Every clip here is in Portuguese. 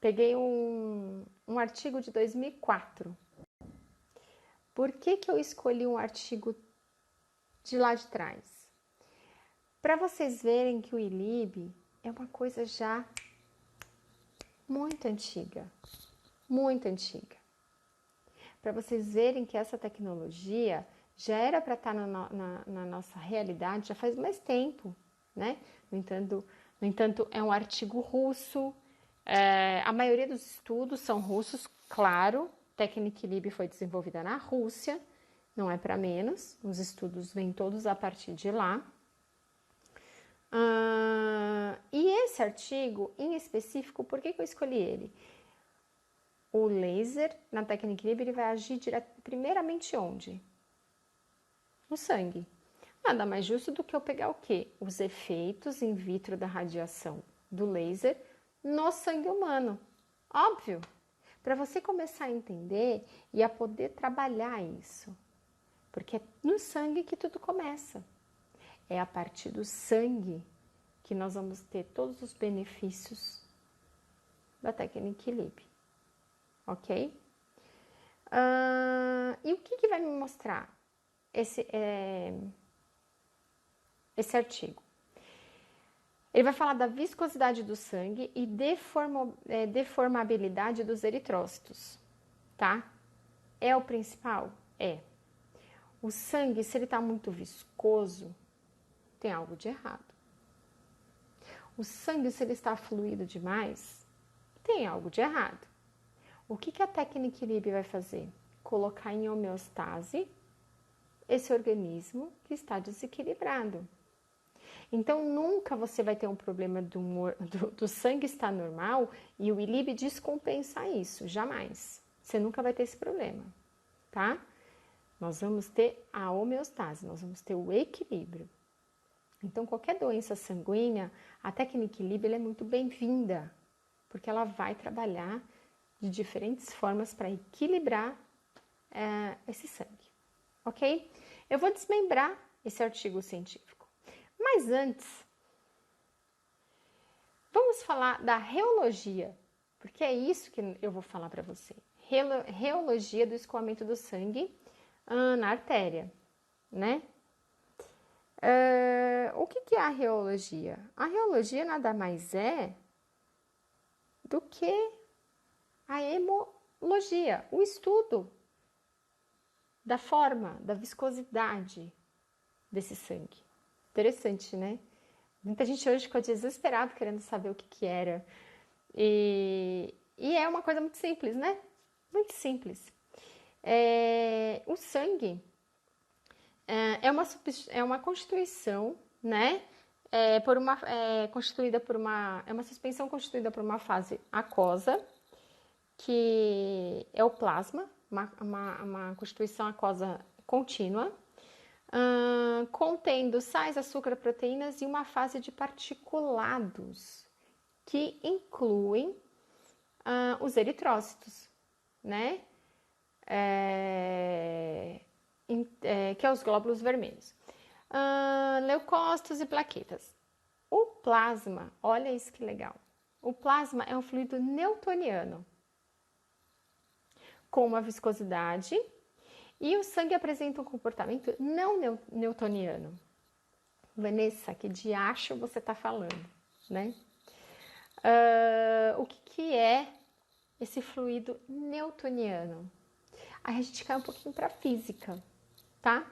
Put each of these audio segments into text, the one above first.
Peguei um artigo de 2004. Por que eu escolhi um artigo de lá de trás? Para vocês verem que o ILIB é uma coisa já muito antiga. Muito antiga. Para vocês verem que essa tecnologia já era para estar na nossa realidade já faz mais tempo, né? No entanto, é um artigo russo, a maioria dos estudos são russos, claro, Technic Lib foi desenvolvida na Rússia, não é para menos, os estudos vêm todos a partir de lá. E esse artigo, em específico, por que eu escolhi ele? O laser, na Technic Lib, ele vai agir primeiramente onde? No sangue. Nada mais justo do que eu pegar o quê? Os efeitos in vitro da radiação do laser no sangue humano. Óbvio. Para você começar a entender e a poder trabalhar isso. Porque é no sangue que tudo começa. É a partir do sangue que nós vamos ter todos os benefícios da Technic Lib. Ok? E o que vai me mostrar esse artigo? Ele vai falar da viscosidade do sangue e deformabilidade dos eritrócitos, tá? É o principal? É. O sangue, se ele está muito viscoso, tem algo de errado. O sangue, se ele está fluido demais, tem algo de errado. O que a Technic Lib vai fazer? Colocar em homeostase esse organismo que está desequilibrado. Então, nunca você vai ter um problema do sangue estar normal e o ILIB descompensar isso, jamais. Você nunca vai ter esse problema, tá? Nós vamos ter a homeostase, nós vamos ter o equilíbrio. Então, qualquer doença sanguínea, a Technic Lib é muito bem-vinda, porque ela vai trabalhar de diferentes formas para equilibrar esse sangue, ok? Eu vou desmembrar esse artigo científico. Mas antes, vamos falar da reologia, porque é isso que eu vou falar para você. Reologia do escoamento do sangue na artéria, né? O que é a reologia? A reologia nada mais é do que a hemologia, o estudo da forma, da viscosidade desse sangue. Interessante, né? Muita gente hoje ficou desesperado querendo saber o que era. E é uma coisa muito simples, né? Muito simples. O sangue é uma constituição, né? É uma suspensão constituída por uma fase aquosa, que é o plasma, uma constituição aquosa contínua, contendo sais, açúcar, proteínas e uma fase de particulados, que incluem os eritrócitos, né? Que é os glóbulos vermelhos, leucócitos e plaquetas. O plasma, olha isso que legal. O plasma é um fluido newtoniano, com uma viscosidade, e o sangue apresenta um comportamento não newtoniano. Vanessa, que diacho você está falando, né? O que é esse fluido newtoniano? Aí a gente cai um pouquinho para a física, tá?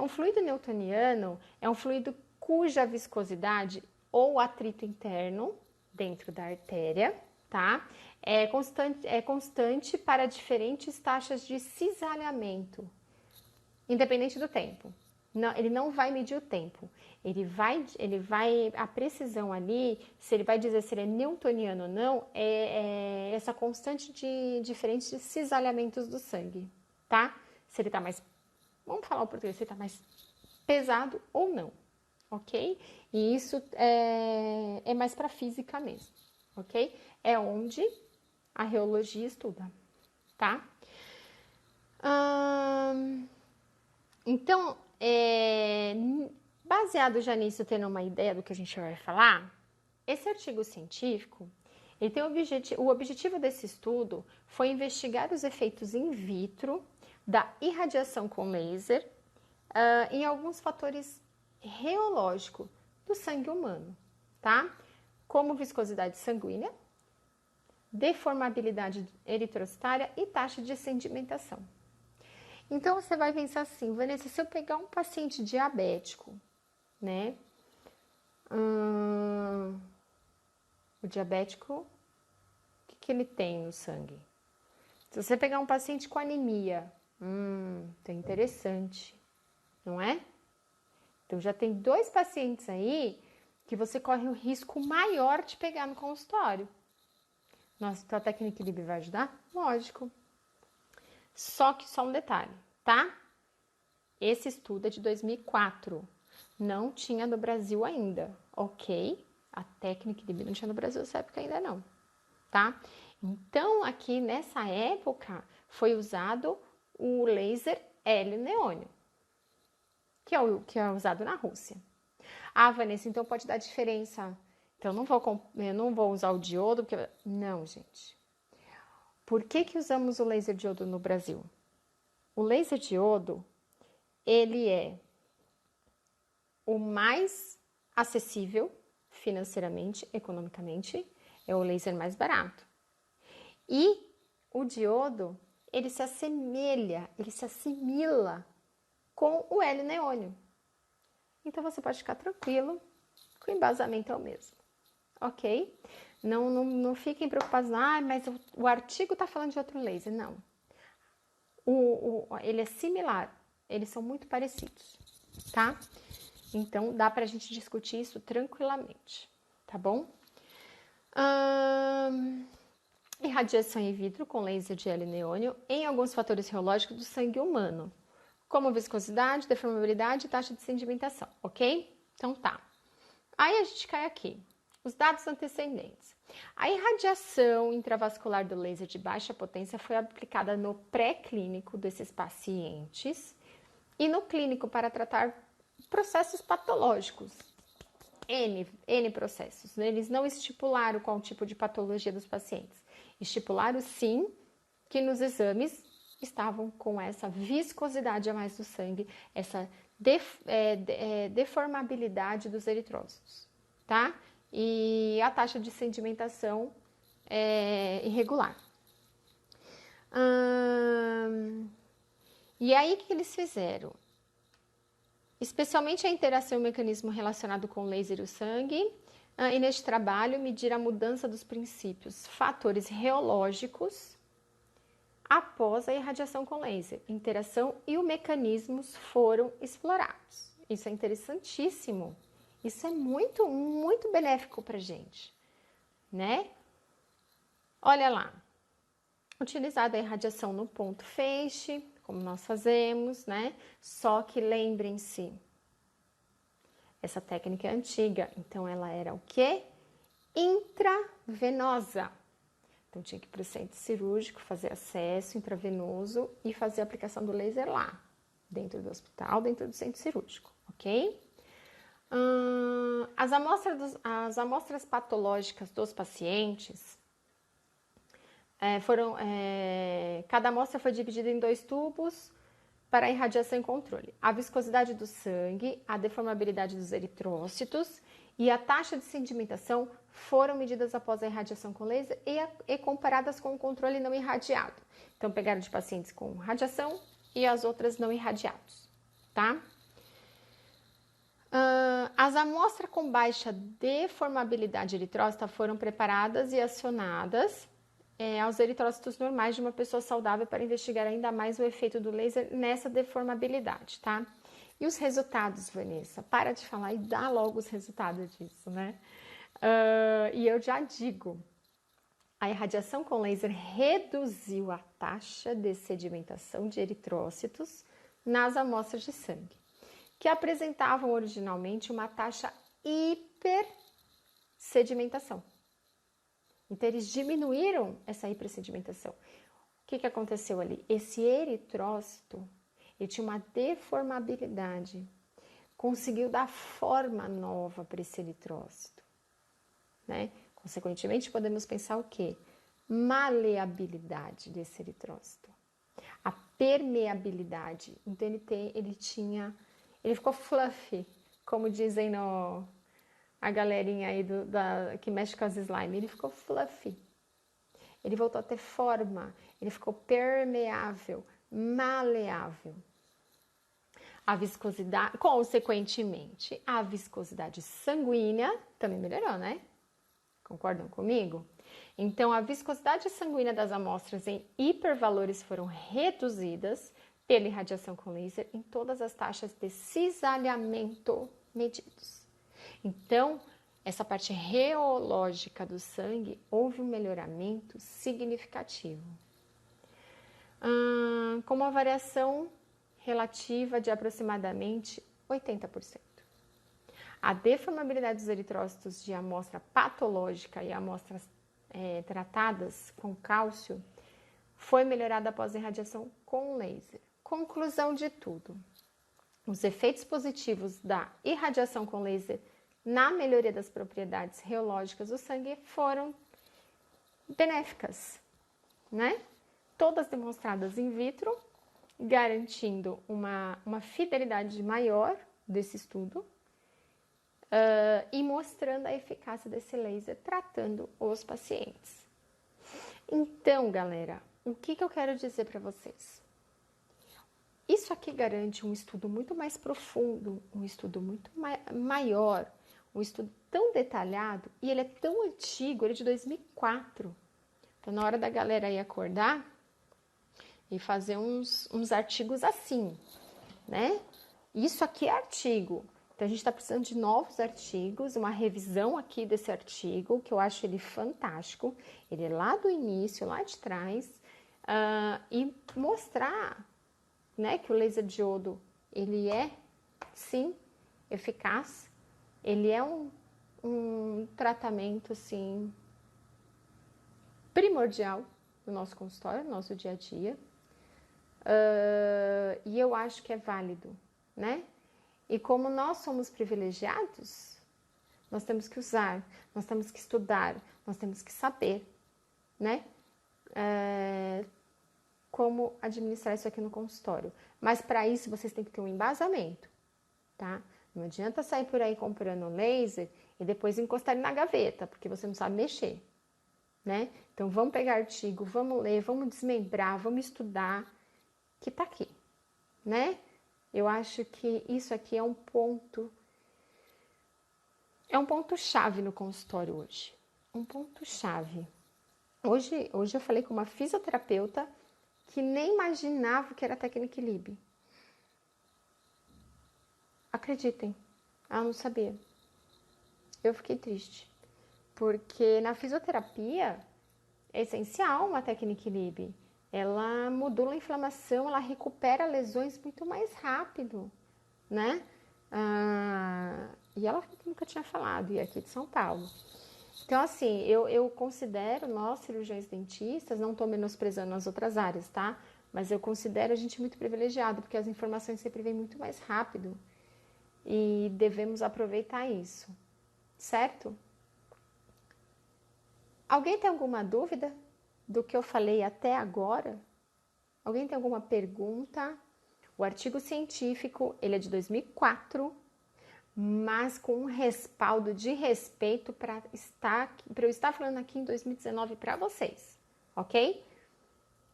Um fluido newtoniano é um fluido cuja viscosidade ou atrito interno dentro da artéria, tá? É constante para diferentes taxas de cisalhamento, independente do tempo. Não, ele não vai medir o tempo. A precisão ali, se ele vai dizer se ele é newtoniano ou não, é essa constante de diferentes cisalhamentos do sangue, tá? Se ele tá mais, vamos falar o português, se ele tá mais pesado ou não, ok? E isso é mais para física mesmo, ok? É onde a reologia estuda, tá? Então, baseado já nisso, tendo uma ideia do que a gente vai falar, esse artigo científico, Ele tem o objetivo desse estudo foi investigar os efeitos in vitro da irradiação com laser em alguns fatores reológicos do sangue humano, tá? Como viscosidade sanguínea, deformabilidade eritrocitária e taxa de sedimentação. Então, você vai pensar assim, Vanessa, se eu pegar um paciente diabético, né? O diabético, o que ele tem no sangue? Se você pegar um paciente com anemia, é interessante, não é? Então, já tem 2 pacientes aí que você corre um risco maior de pegar no consultório. Nossa, então a técnica Lib vai ajudar? Lógico. Só um detalhe, tá? Esse estudo é de 2004. Não tinha no Brasil ainda, ok? A técnica Lib não tinha no Brasil nessa época ainda não, tá? Então, aqui nessa época, foi usado o laser hélio-neônio, que é usado na Rússia. Ah, Vanessa, então pode dar diferença. Então, eu não vou usar o diodo, porque... Não, gente. Por que usamos o laser diodo no Brasil? O laser diodo, ele é o mais acessível financeiramente, economicamente, é o laser mais barato. E o diodo, ele se assimila com o hélio neônio. Então, você pode ficar tranquilo que o embasamento é o mesmo, ok? Não fiquem preocupados, mas o artigo está falando de outro laser. Não. Ele é similar, eles são muito parecidos, tá? Então, dá pra gente discutir isso tranquilamente, tá bom? Irradiação in vitro com laser de hélio neônio em alguns fatores reológicos do sangue humano, como viscosidade, deformabilidade e taxa de sedimentação, ok? Então tá. Aí a gente cai aqui. Os dados antecedentes. A irradiação intravascular do laser de baixa potência foi aplicada no pré-clínico desses pacientes e no clínico para tratar processos patológicos. N processos. Eles não estipularam qual tipo de patologia dos pacientes. Estipularam sim que nos exames estavam com essa viscosidade a mais do sangue, essa deformabilidade dos eritrócitos, tá? E a taxa de sedimentação irregular. E aí, o que eles fizeram? Especialmente a interação e o mecanismo relacionado com o laser e o sangue, e neste trabalho medir a mudança dos princípios, fatores reológicos após a irradiação com laser. Interação e os mecanismos foram explorados. Isso é interessantíssimo. Isso é muito, muito benéfico para a gente, né? Olha lá. Utilizada a irradiação no ponto feixe, como nós fazemos, né? Só que lembrem-se, essa técnica é antiga, então ela era o quê? Intravenosa. Então tinha que ir para o centro cirúrgico, fazer acesso intravenoso e fazer a aplicação do laser lá, dentro do hospital, dentro do centro cirúrgico, ok? As amostras patológicas dos pacientes cada amostra foi dividida em 2 tubos para irradiação e controle. A viscosidade do sangue, a deformabilidade dos eritrócitos e a taxa de sedimentação foram medidas após a irradiação com laser e comparadas com o controle não irradiado. Então, pegaram de pacientes com radiação e as outras não irradiados, tá? As amostras com baixa deformabilidade eritrócita foram preparadas e acionadas aos eritrócitos normais de uma pessoa saudável para investigar ainda mais o efeito do laser nessa deformabilidade, tá? E os resultados, Vanessa? Para de falar e dá logo os resultados disso, né? E eu já digo, a irradiação com laser reduziu a taxa de sedimentação de eritrócitos nas amostras de sangue, que apresentavam originalmente uma taxa hipersedimentação. Então, eles diminuíram essa hipersedimentação. O que aconteceu ali? Esse eritrócito, ele tinha uma deformabilidade. Conseguiu dar forma nova para esse eritrócito, né? Consequentemente, podemos pensar o quê? Maleabilidade desse eritrócito. A permeabilidade. Então, ele ficou fluffy, como dizem a galerinha aí que mexe com as slime. Ele ficou fluffy. Ele voltou a ter forma. Ele ficou permeável, maleável. A viscosidade, consequentemente, a viscosidade sanguínea também melhorou, né? Concordam comigo? Então, a viscosidade sanguínea das amostras em hipervalores foram reduzidas pela irradiação com laser em todas as taxas de cisalhamento medidos. Então, essa parte reológica do sangue, houve um melhoramento significativo. Com uma variação relativa de aproximadamente 80%. A deformabilidade dos eritrócitos de amostra patológica e amostras tratadas com cálcio foi melhorada após a irradiação com laser. Conclusão de tudo: os efeitos positivos da irradiação com laser na melhoria das propriedades reológicas do sangue foram benéficas, né? Todas demonstradas in vitro, garantindo uma fidelidade maior desse estudo e mostrando a eficácia desse laser tratando os pacientes. Então, galera, o que eu quero dizer para vocês? Isso aqui garante um estudo muito mais profundo, um estudo muito maior, um estudo tão detalhado, e ele é tão antigo, ele é de 2004. Então, na hora da galera aí acordar e fazer uns artigos assim, né? Isso aqui é artigo. Então, a gente está precisando de novos artigos, uma revisão aqui desse artigo, que eu acho ele fantástico. Ele é lá do início, lá de trás, e mostrar, né, que o laser diodo, ele é, sim, eficaz. Ele é um tratamento, assim, primordial no nosso consultório, no nosso dia a dia. E eu acho que é válido, né? E como nós somos privilegiados, nós temos que usar, nós temos que estudar, nós temos que saber, né? Como administrar isso aqui no consultório. Mas para isso vocês têm que ter um embasamento, tá? Não adianta sair por aí comprando um laser e depois encostar ele na gaveta, porque você não sabe mexer, né? Então vamos pegar artigo, vamos ler, vamos desmembrar, vamos estudar, que tá aqui, né? Eu acho que isso aqui é um ponto chave no consultório hoje. Um ponto chave. Hoje eu falei com uma fisioterapeuta que nem imaginava o que era técnica Lib. Acreditem, ela não sabia. Eu fiquei triste, porque na fisioterapia é essencial uma técnica Lib. Ela modula a inflamação, ela recupera lesões muito mais rápido, né? E ela nunca tinha falado, e aqui de São Paulo. Então, assim, eu considero nós, cirurgiões dentistas, não estou menosprezando as outras áreas, tá? Mas eu considero a gente muito privilegiado, porque as informações sempre vêm muito mais rápido e devemos aproveitar isso, certo? Alguém tem alguma dúvida do que eu falei até agora? Alguém tem alguma pergunta? O artigo científico, ele é de 2004, mas com um respaldo de respeito para eu estar falando aqui em 2019 para vocês, ok?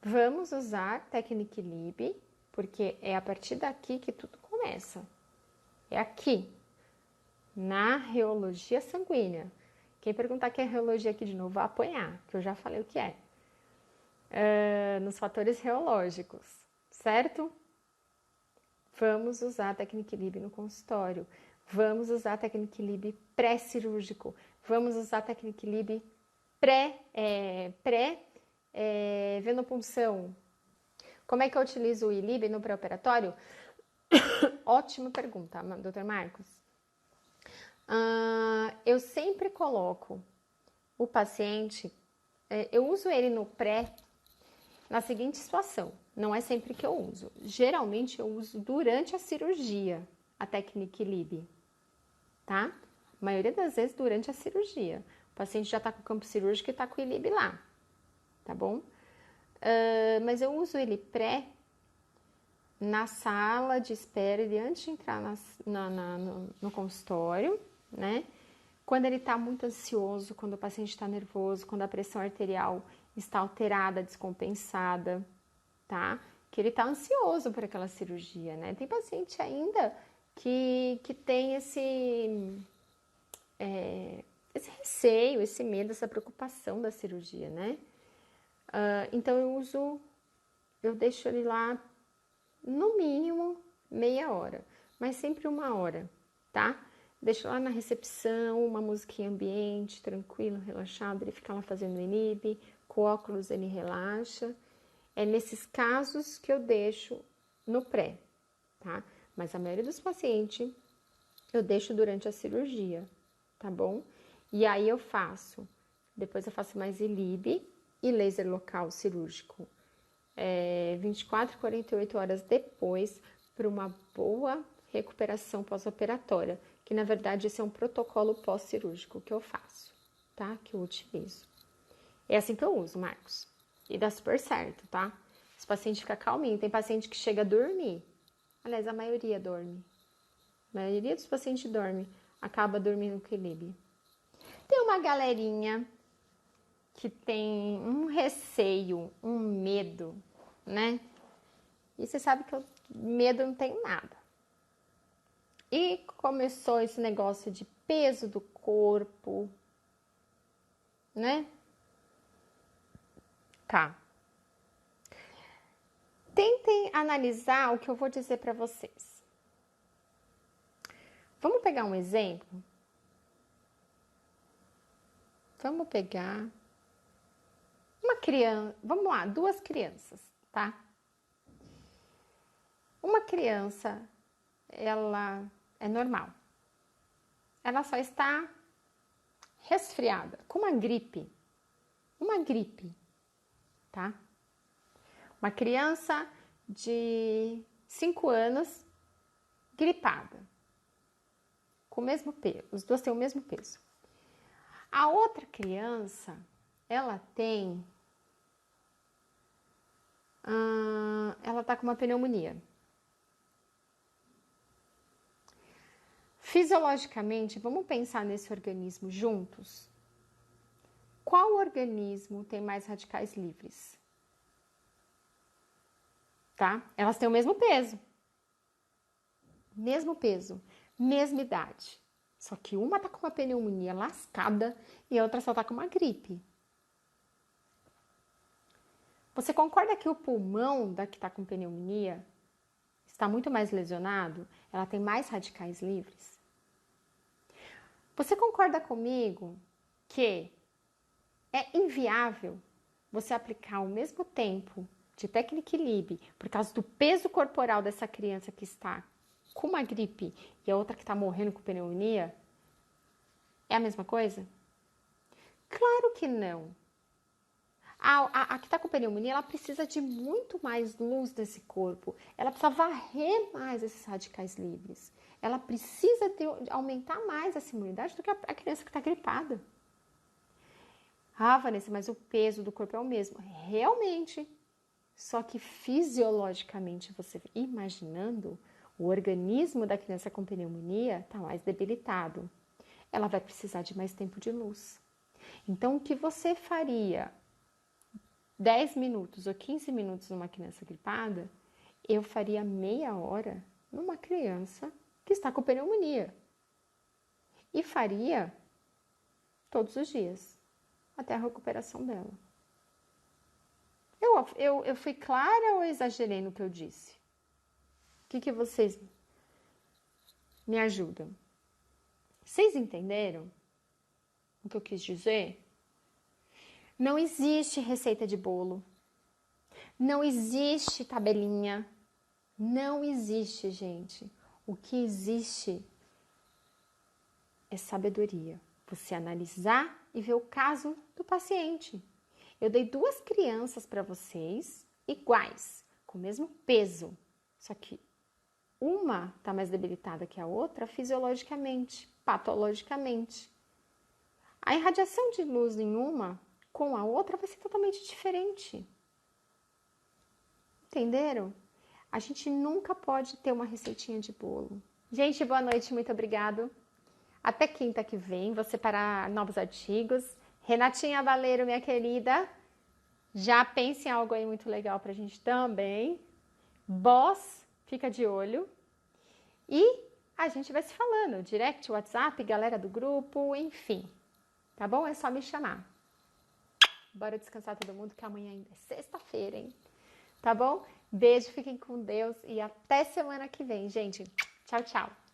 Vamos usar Technique Lib, porque é a partir daqui que tudo começa. É aqui, na reologia sanguínea. Quem perguntar que é reologia aqui de novo, vai apanhar, que eu já falei o que é. Nos fatores reológicos, certo? Vamos usar a Technique Lib no consultório. Vamos usar a Technique Lib pré-cirúrgico. Vamos usar a Technique Lib pré-venopunção. Como é que eu utilizo o iLib no pré-operatório? Ótima pergunta, Dr. Marcos. Eu sempre coloco o paciente, eu uso ele no pré na seguinte situação, não é sempre que eu uso. Geralmente eu uso durante a cirurgia a Technique Lib, tá? A maioria das vezes durante a cirurgia, paciente já tá com o campo cirúrgico e tá com o ILIB lá, tá bom? Mas eu uso ele pré na sala de espera, ele antes de entrar no consultório, né? Quando ele está muito ansioso, quando o paciente está nervoso, quando a pressão arterial está alterada, descompensada, tá? Que ele está ansioso por aquela cirurgia, né? Tem paciente ainda que tem esse receio, esse medo, essa preocupação da cirurgia, né? Então eu deixo ele lá no mínimo meia hora, mas sempre uma hora, tá? Deixo lá na recepção, uma musiquinha ambiente, tranquilo, relaxado, ele fica lá fazendo inibe, com óculos ele relaxa. É nesses casos que eu deixo no pré, tá? Mas a maioria dos pacientes eu deixo durante a cirurgia, tá bom? E aí depois eu faço mais ilibe e laser local cirúrgico 24 e 48 horas depois para uma boa recuperação pós-operatória, que na verdade esse é um protocolo pós-cirúrgico que eu faço, tá? Que eu utilizo. É assim que eu uso, Marcos. E dá super certo, tá? Os pacientes ficam calminhos. Tem paciente que chega a dormir. Aliás, a maioria dorme. A maioria dos pacientes dorme. Acaba dormindo com equilíbrio. Tem uma galerinha que tem um receio, um medo, né? E você sabe que eu medo não tenho nada. E começou esse negócio de peso do corpo, né? Tá. Tentem analisar o que eu vou dizer para vocês. Vamos pegar um exemplo? Vamos pegar uma criança, vamos lá, duas crianças, tá? Uma criança, ela é normal. Ela só está resfriada, com uma gripe. Uma gripe, tá? Uma criança de 5 anos gripada, com o mesmo peso, os dois têm o mesmo peso. A outra criança, ela tá com uma pneumonia. Fisiologicamente, vamos pensar nesse organismo juntos? Qual organismo tem mais radicais livres? Tá? Elas têm o mesmo peso. Mesma idade. Só que uma tá com uma pneumonia lascada e a outra só tá com uma gripe. Você concorda que o pulmão da que tá com pneumonia está muito mais lesionado? Ela tem mais radicais livres? Você concorda comigo que é inviável você aplicar ao mesmo tempo de técnica ILIB por causa do peso corporal dessa criança que está com uma gripe e a outra que está morrendo com pneumonia? É a mesma coisa? Claro que não. A que está com pneumonia, ela precisa de muito mais luz desse corpo. Ela precisa varrer mais esses radicais livres. Ela precisa aumentar mais essa imunidade do que a criança que está gripada. Ah, Vanessa, mas o peso do corpo é o mesmo. Realmente. Só que fisiologicamente, você imaginando, o organismo da criança com pneumonia está mais debilitado. Ela vai precisar de mais tempo de luz. Então, o que você faria 10 minutos ou 15 minutos numa criança gripada, eu faria meia hora numa criança que está com pneumonia. E faria todos os dias, até a recuperação dela. Eu fui clara ou exagerei no que eu disse? O que vocês me ajudam? Vocês entenderam o que eu quis dizer? Não existe receita de bolo. Não existe tabelinha. Não existe, gente. O que existe é sabedoria. Você analisar e ver o caso do paciente. Eu dei 2 crianças para vocês, iguais, com o mesmo peso. Só que uma está mais debilitada que a outra fisiologicamente, patologicamente. A irradiação de luz em uma com a outra vai ser totalmente diferente. Entenderam? A gente nunca pode ter uma receitinha de bolo. Gente, boa noite, muito obrigado. Até quinta que vem, vou separar novos artigos. Renatinha Baleiro, minha querida, já pense em algo aí muito legal pra gente também. Boss, fica de olho. E a gente vai se falando, direct, WhatsApp, galera do grupo, enfim. Tá bom? É só me chamar. Bora descansar todo mundo, que amanhã ainda é sexta-feira, hein? Tá bom? Beijo, fiquem com Deus e até semana que vem, gente. Tchau, tchau.